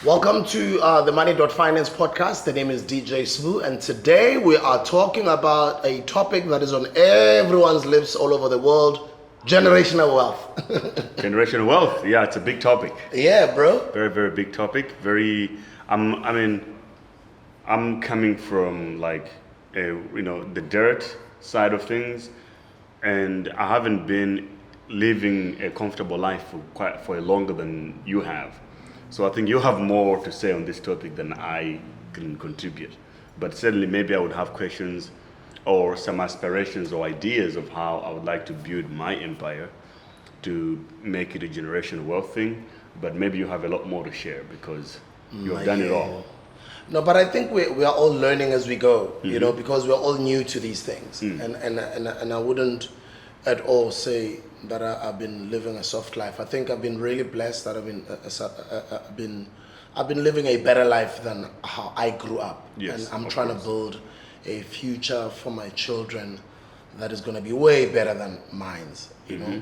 Welcome to the Money.Finance podcast. The name is DJ Svu, and today we are talking about a topic that is on everyone's lips all over the world: generational wealth. Generational wealth, yeah, it's a big topic. Yeah, bro. Very, very big topic. I'm coming from the dirt side of things, and I haven't been living a comfortable life for longer than you have. So I think you have more to say on this topic than I can contribute. But certainly, maybe I would have questions or some aspirations or ideas of how I would like to build my empire to make it a generational wealth thing. But maybe you have a lot more to share because you've done it all. No, but I think we are all learning as we go, because we're all new to these things. And I wouldn't at all say that I've been living a soft life. I think I've been really blessed that I've been living a better life than how I grew up. Yes, and I'm trying to build a future for my children that is going to be way better than mine's, you know.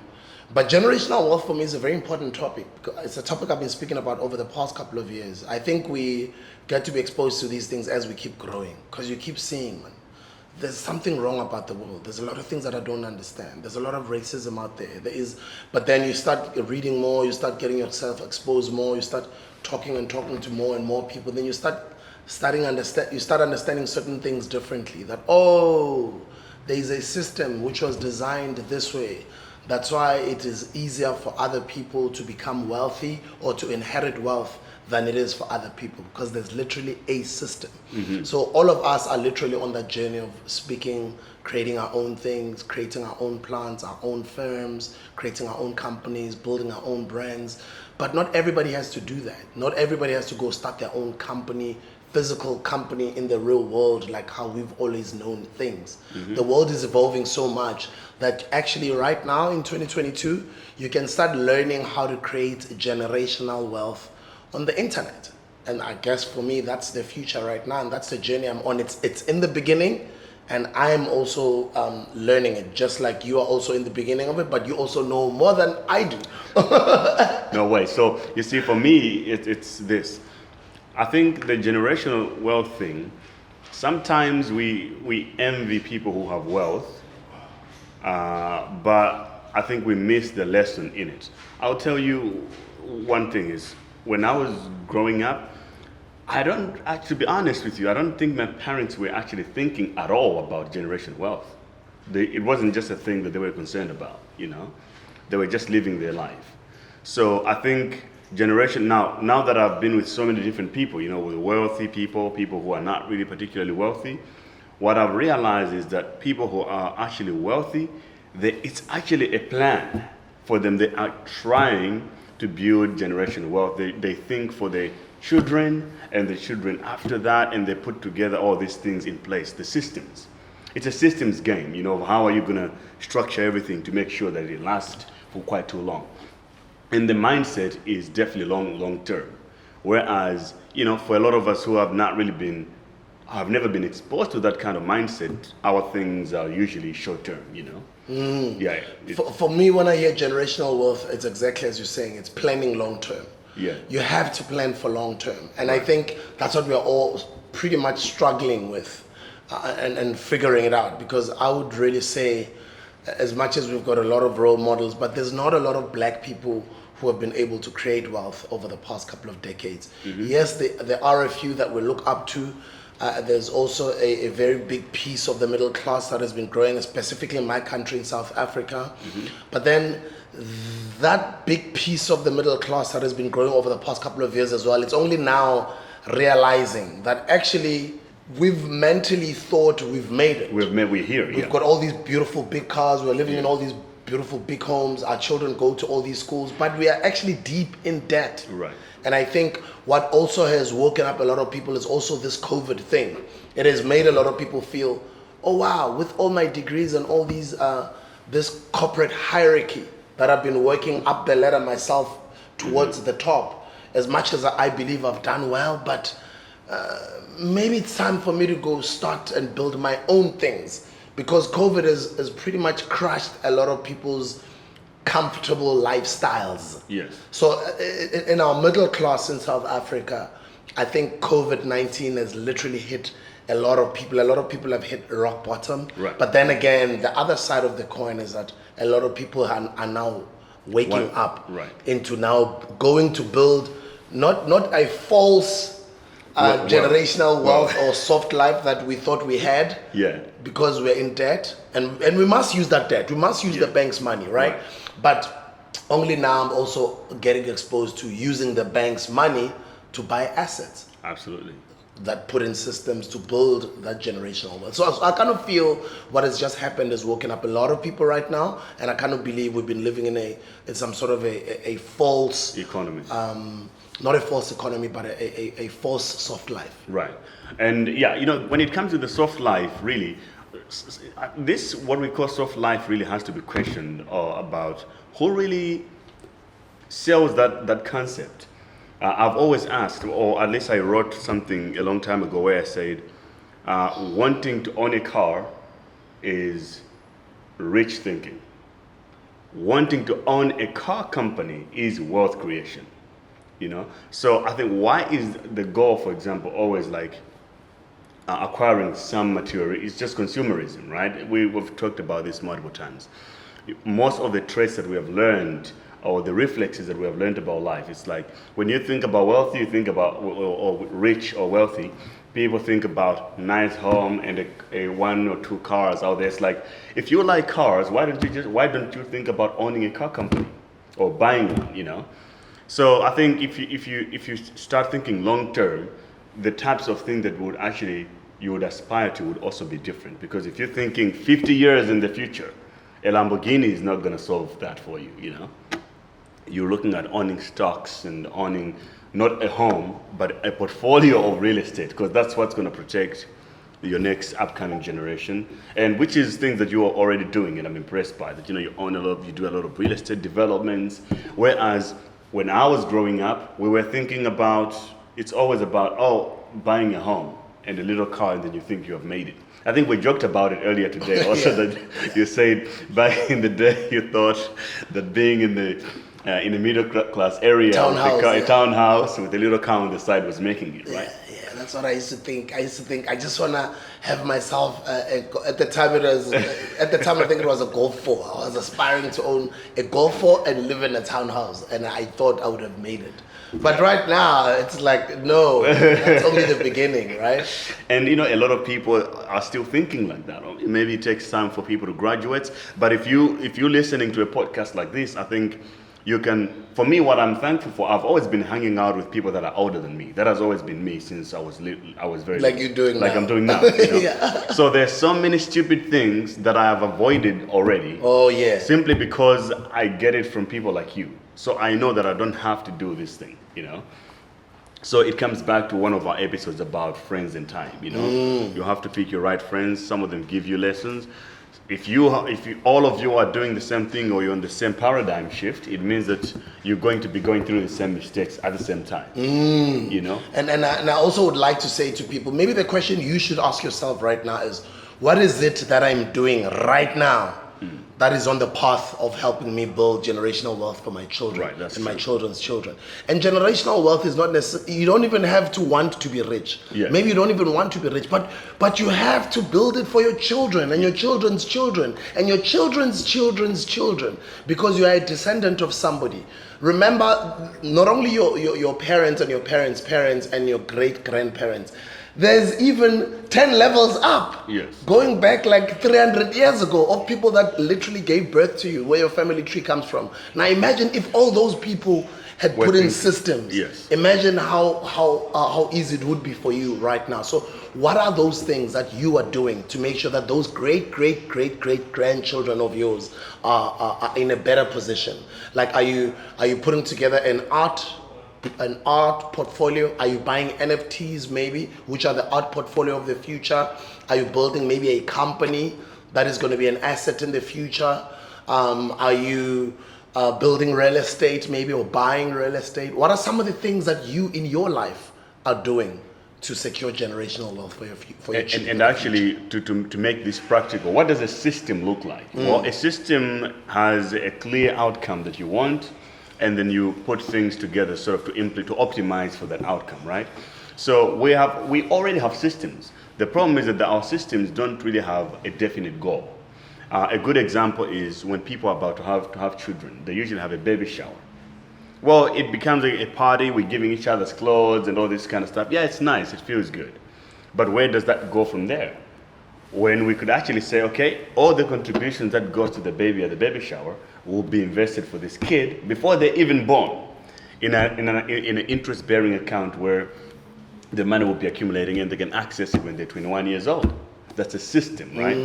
But generational wealth for me is a very important topic. It's a topic I've been speaking about over the past couple of years. I think we get to be exposed to these things as we keep growing, because you keep seeing, man, there's something wrong about the world. There's a lot of things that I don't understand. There's a lot of racism out there. But then you start reading more, you start getting yourself exposed more, you start talking to more and more people. Then you start understanding certain things differently. That, there is a system which was designed this way. That's why it is easier for other people to become wealthy or to inherit wealth than it is for other people, because there's literally a system. So all of us are literally on that journey of speaking, creating our own things, creating our own plans, our own firms, creating our own companies, building our own brands. But not everybody has to do that. Not everybody has to go start their own company, physical company in the real world, like how we've always known things. The world is evolving so much that actually right now in 2022, you can start learning how to create generational wealth on the internet. And I guess for me, that's the future right now, and that's the journey I'm on. It's in the beginning, and I'm also learning it, just like you are also in the beginning of it, but you also know more than I do. No way. So you see, for me, it's this. I think the generational wealth thing, sometimes we envy people who have wealth, but I think we miss the lesson in it. I'll tell you one thing is, when I was growing up, to be honest with you, I don't think my parents were actually thinking at all about generational wealth. It wasn't just a thing that they were concerned about, They were just living their life. So I think now that I've been with so many different people, with wealthy people who are not really particularly wealthy, what I've realized is that people who are actually wealthy, it's actually a plan for them. They are trying to build generational wealth. They think for their children and the children after that, and they put together all these things in place, the systems. It's a systems game, how are you going to structure everything to make sure that it lasts for quite too long. And the mindset is definitely long term. Whereas, for a lot of us who have never been exposed to that kind of mindset, our things are usually short term, Yeah. For me, when I hear generational wealth, it's exactly as you're saying, it's planning long term. Yeah. You have to plan for long term. And I think that's what we're all pretty much struggling with and figuring it out. Because I would really say, as much as we've got a lot of role models, but there's not a lot of black people who have been able to create wealth over the past couple of decades. Yes, there are a few that we look up to. There's also a very big piece of the middle class that has been growing, specifically in my country, in South Africa. But then that big piece of the middle class that has been growing over the past couple of years as well, it's only now realizing that actually we've mentally thought we've made it. We're here. We've got all these beautiful big cars, we're living in all these beautiful big homes, our children go to all these schools, but we are actually deep in debt. Right. And I think what also has woken up a lot of people is also this COVID thing. It has made a lot of people feel, oh wow, with all my degrees and all these, this corporate hierarchy that I've been working up the ladder myself towards the top, as much as I believe I've done well, but maybe it's time for me to go start and build my own things, because COVID has pretty much crushed a lot of people's comfortable lifestyles. Yes. So in our middle class in South Africa, I think COVID-19 has literally hit a lot of people. A lot of people have hit rock bottom. Right. But then again, the other side of the coin is that a lot of people are now waking up Right. into now going to build not a false generational wealth or soft life that we thought we had, because we're in debt, and we must use that debt. We must use the bank's money, right? But only now I'm also getting exposed to using the bank's money to buy assets. Absolutely. That put in systems to build that generational wealth. So I kind of feel what has just happened is woken up a lot of people right now, and I kind of believe we've been living in some sort of a false economy. Not a false economy, but a false soft life. Right. And yeah, when it comes to the soft life, really, this, what we call soft life, really has to be questioned about who really sells that concept. I've always asked, or at least I wrote something a long time ago where I said, wanting to own a car is rich thinking. Wanting to own a car company is wealth creation. So I think, why is the goal, for example, always like acquiring some material? It's just consumerism, right? We've talked about this multiple times. Most of the traits that we have learned, or the reflexes that we have learned about life, it's like when you think about wealthy, you think about or rich or wealthy, people think about nice home and a 1 or 2 cars out there. It's like, if you like cars, why don't you think about owning a car company or buying one? So I think if you start thinking long term, the types of things that you would aspire to would also be different. Because if you're thinking 50 years in the future, a Lamborghini is not going to solve that for you. You're looking at owning stocks and owning not a home, but a portfolio of real estate, because that's what's going to protect your next upcoming generation, and which is things that you are already doing, and I'm impressed by that. You do a lot of real estate developments, whereas when I was growing up, we were thinking about, it's always about, buying a home and a little car, and then you think you have made it. I think we joked about it earlier today also, that you said back in the day you thought that being in the middle class area, a townhouse with a little car on the side was making it, right? Yeah, that's what I used to think. I just want to have myself, at the time I think it was a Golf 4. I was aspiring to own a Golf 4 and live in a townhouse, and I thought I would have made it. But right now, it's like, no, that's only the beginning, right? And a lot of people are still thinking like that. Maybe it takes time for people to graduate, but if you're listening to a podcast like this, I think you can, for me, what I'm thankful for, I've always been hanging out with people that are older than me. That has always been me since I was very like you're doing like now. I'm doing now. So there's so many stupid things that I have avoided already. Oh yeah. Simply because I get it from people like you. So I know that I don't have to do this thing, So it comes back to one of our episodes about friends and time, You have to pick your right friends. Some of them give you lessons. If all of you are doing the same thing, or you're on the same paradigm shift, it means that you're going to be going through the same mistakes at the same time. And I also would like to say to people, maybe the question you should ask yourself right now is, what is it that I'm doing right now that is on the path of helping me build generational wealth for my children and my children's children? And generational wealth is not necessarily, you don't even have to want to be rich. Yes. Maybe you don't even want to be rich, but you have to build it for your children and your children's children and your children's children's children, because you are a descendant of somebody. Remember, not only your parents and your parents' parents and your great grandparents, there's even 10 levels up. Yes. Going back like 300 years ago, of people that literally gave birth to you, where your family tree comes from. Now imagine if all those people had put in systems. Yes. Imagine how easy it would be for you right now. So what are those things that you are doing to make sure that those great grandchildren of yours are in a better position? Like, are you putting together an art portfolio? Are you buying NFTs maybe, which are the art portfolio of the future? Are you building maybe a company that is going to be an asset in the future? Are you building real estate maybe, or buying real estate? What are some of the things that you in your life are doing to secure generational wealth for your children. And actually, to make this practical, what does a system look like? Well, a system has a clear outcome that you want, and then you put things together sort of to optimize for that outcome, right? So we already have systems. The problem is that our systems don't really have a definite goal. A good example is when people are about to have children, they usually have a baby shower. Well, it becomes a party, we're giving each other's clothes and all this kind of stuff. Yeah, it's nice, it feels good. But where does that go from there? When we could actually say, okay, all the contributions that goes to the baby at the baby shower will be invested for this kid before they're even born in an interest-bearing account where the money will be accumulating and they can access it when they're 21 years old. That's a system, right?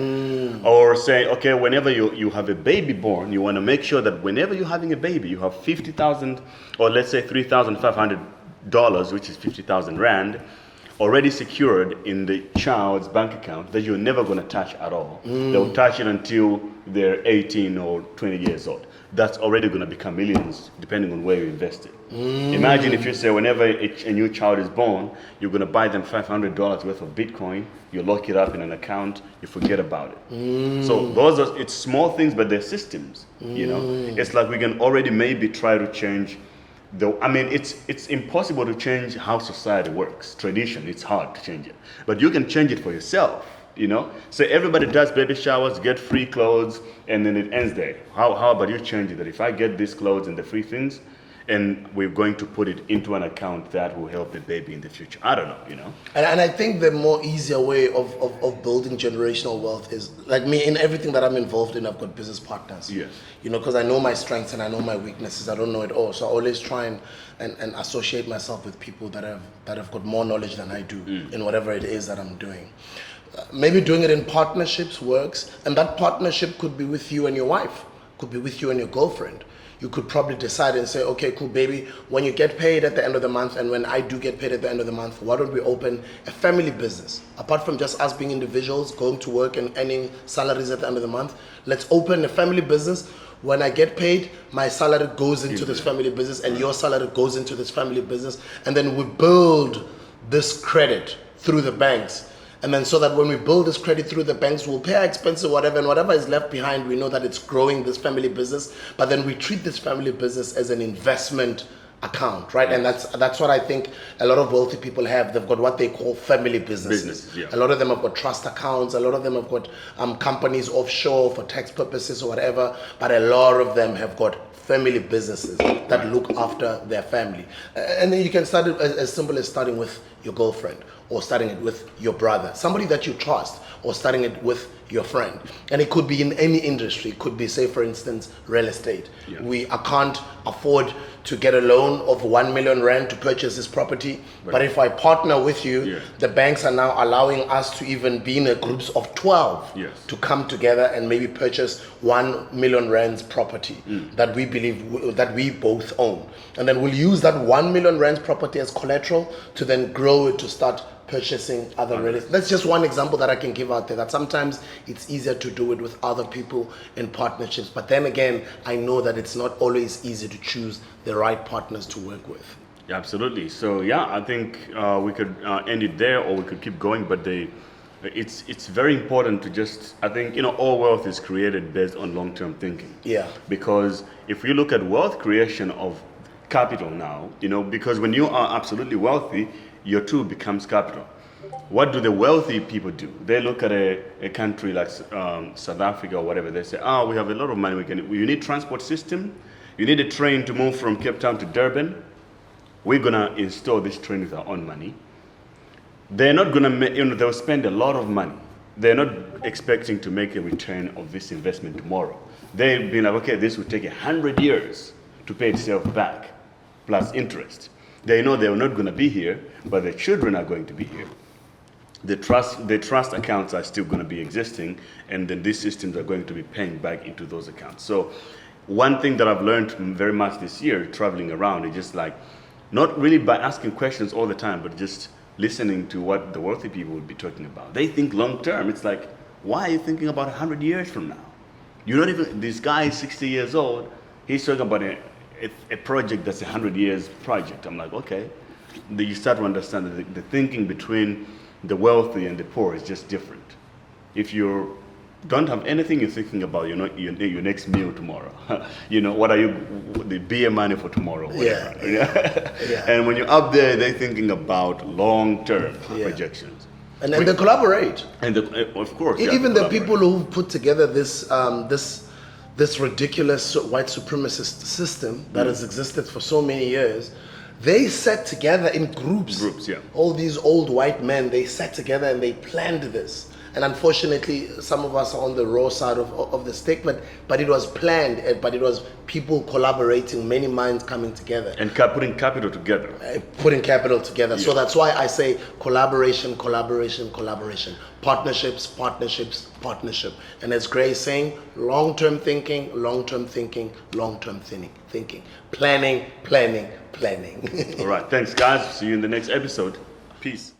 Or say, okay, whenever you have a baby born, you want to make sure that whenever you're having a baby, you have 50,000 or let's say $3,500, which is 50,000 Rand, already secured in the child's bank account that you're never going to touch at all. They'll touch it until they're 18 or 20 years old. That's already going to become millions depending on where you invest it. Imagine if you say whenever a new child is born, you're going to buy them $500 worth of Bitcoin, you lock it up in an account, you forget about it. So it's small things, but they're systems. You know, it's like we can already maybe try to change. It's impossible to change how society works. Tradition, it's hard to change it, but you can change it for yourself. You know, so everybody does baby showers, get free clothes, and then it ends there. How about you change it that if I get these clothes and the free things, and we're going to put it into an account that will help the baby in the future? I don't know, you know. And I think the more easier way of building generational wealth is, like me, in everything that I'm involved in, I've got business partners. Yes. You know, because I know my strengths and I know my weaknesses. I don't know it all. So I always try and associate myself with people that have got more knowledge than I do in whatever it is that I'm doing. Maybe doing it in partnerships works, and that partnership could be with you and your wife, could be with you and your girlfriend. You could probably decide and say, okay, cool, baby, when you get paid at the end of the month and when I do get paid at the end of the month, why don't we open a family business? Apart from just us being individuals, going to work and earning salaries at the end of the month, let's open a family business. When I get paid, my salary goes into this family business and your salary goes into this family business. And then we build this credit through the banks. And then so that when we build this credit through the banks, we'll pay our expenses, whatever, and whatever is left behind, we know that it's growing this family business. But then we treat this family business as an investment account, right? And that's what I think a lot of wealthy people have. They've got what they call family businesses. Yeah. A lot of them have got trust accounts. A lot of them have got companies offshore for tax purposes or whatever. But a lot of them have got family businesses that look after their family. And then you can start it as simple as starting with your girlfriend, or starting it with your brother, somebody that you trust, or starting it with your friend. And it could be in any industry. It could be, say, for instance, real estate. Yeah. I can't afford to get a loan of 1 million Rand to purchase this property. Right. But if I partner with you, the banks are now allowing us to even be in a groups of 12 to come together and maybe purchase 1 million Rand's property that we believe that we both own. And then we'll use that 1 million Rand's property as collateral to then grow it to start purchasing other real estate. That's just one example that I can give out there, that sometimes it's easier to do it with other people in partnerships. But then again, I know that it's not always easy to choose the right partners to work with. Yeah, absolutely. So yeah, I think we could end it there, or we could keep going, but it's very important to just, I think, you know, all wealth is created based on long-term thinking. Yeah. Because if we look at wealth creation of capital now, you know, because when you are absolutely wealthy, your tool becomes capital. What do the wealthy people do? They look at a country like South Africa or whatever. They say, we have a lot of money. You need transport system. You need a train to move from Cape Town to Durban. We're going to install this train with our own money. They're not going to, they'll spend a lot of money. They're not expecting to make a return of this investment tomorrow. They've been like, okay, this will take 100 years to pay itself back, plus interest. They know they're not going to be here, but their children are going to be here. The trust accounts are still going to be existing, and then these systems are going to be paying back into those accounts. So one thing that I've learned very much this year, traveling around, is just like, not really by asking questions all the time, but just listening to what the wealthy people would be talking about. They think long term. It's like, why are you thinking about 100 years from now? You're not even, this guy is 60 years old, he's talking about a project that's 100 years project. I'm like, okay. you start to understand that the thinking between the wealthy and the poor is just different. If you don't have anything you're thinking about, your next meal tomorrow. What are the beer money for tomorrow? Whatever. Yeah. And when you're up there, they're thinking about long-term projections. And then they collaborate. And of course, Even the people who put together this ridiculous white supremacist system that has existed for so many years, they sat together in groups. All these old white men, they sat together and they planned this. And unfortunately, some of us are on the raw side of the stick, but it was planned, but it was people collaborating, many minds coming together. And putting capital together. Putting capital together. Yeah. So that's why I say collaboration, collaboration, collaboration. Partnerships, partnerships, partnership. And as Gray is saying, long-term thinking, long-term thinking, long-term thinking. Planning, planning, planning. All right. Thanks, guys. See you in the next episode. Peace.